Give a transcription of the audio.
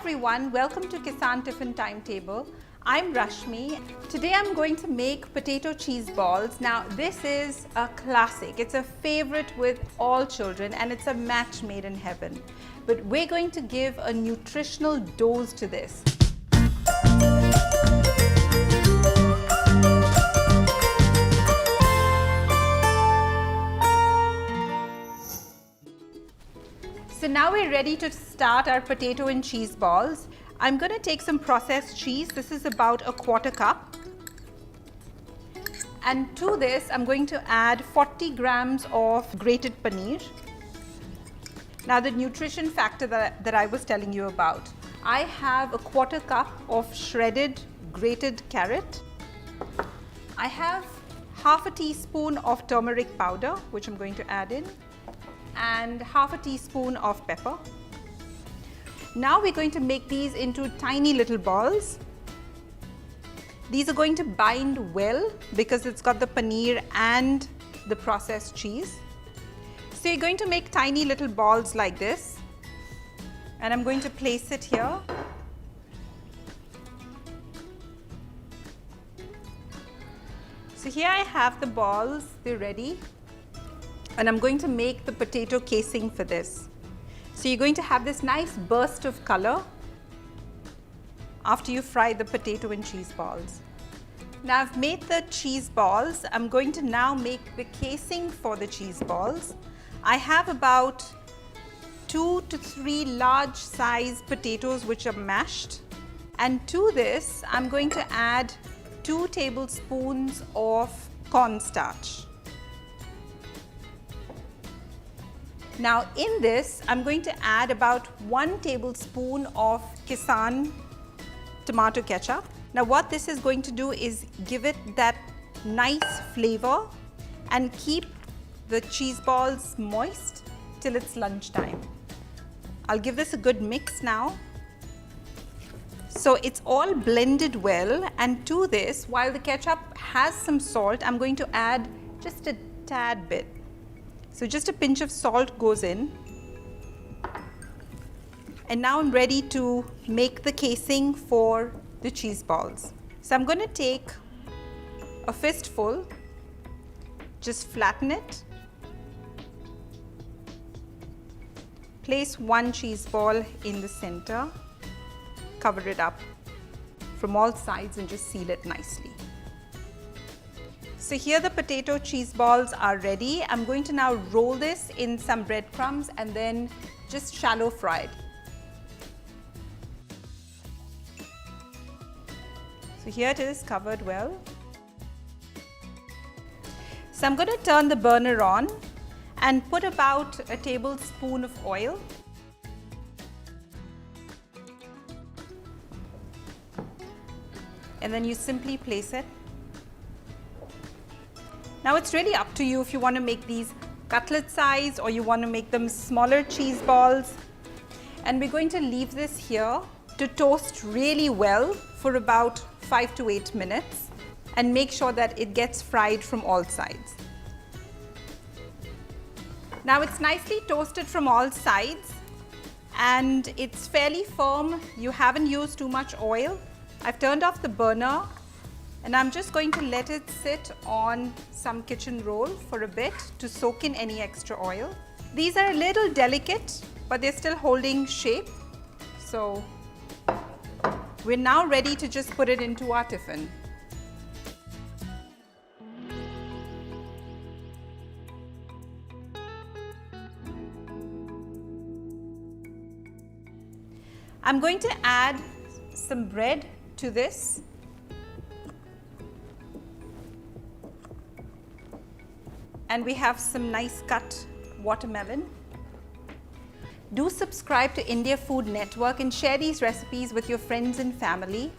everyone, welcome to Kissan Time Table. I'm Rashmi. Today I'm going to make potato cheese balls. Now this is a classic. It's a favorite with all children and it's a match made in heaven. But we're going to give a nutritional dose to this. So now we're ready to start our potato and cheese balls. I'm going to take some processed cheese. This is about a quarter cup. And to this, I'm going to add 40 grams of grated paneer. Now the nutrition factor that I was telling you about. I have a quarter cup of shredded grated carrot. I have half a teaspoon of turmeric powder, which I'm going to add in, and half a teaspoon of pepper. Now we're going to make these into tiny little balls. These are going to bind well because it's got the paneer and the processed cheese. So you're going to make tiny little balls like this, and I'm going to place it here. So here I have the balls, they're ready. And I'm going to make the potato casing for this. So you're going to have this nice burst of color after you fry the potato and cheese balls. Now I've made the cheese balls. I'm going to now make the casing for the cheese balls. I have about 2 to 3 large size potatoes which are mashed. And to this, I'm going to add 2 tablespoons of cornstarch. Now in this, I'm going to add about 1 tablespoon of Kissan tomato ketchup. Now what this is going to do is give it that nice flavor and keep the cheese balls moist till it's lunchtime. I'll give this a good mix now. So it's all blended well, and to this, while the ketchup has some salt, I'm going to add just a tad bit. So just a pinch of salt goes in. And now I'm ready to make the casing for the cheese balls. So I'm going to take a fistful, just flatten it, place 1 cheese ball in the center, cover it up from all sides and just seal it nicely. So here the potato cheese balls are ready. I'm going to now roll this in some breadcrumbs and then just shallow fry it. So here it is, covered well. So I'm going to turn the burner on and put about a tablespoon of oil. And then you simply place it. Now it's really up to you if you want to make these cutlet size or you want to make them smaller cheese balls. And we're going to leave this here to toast really well for about 5 to 8 minutes and make sure that it gets fried from all sides. Now it's nicely toasted from all sides and it's fairly firm. You haven't used too much oil. I've turned off the burner. And I'm just going to let it sit on some kitchen roll for a bit to soak in any extra oil. These are a little delicate, but they're still holding shape. So we're now ready to just put it into our tiffin. I'm going to add some bread to this. And we have some nice cut watermelon. Do subscribe to India Food Network and share these recipes with your friends and family.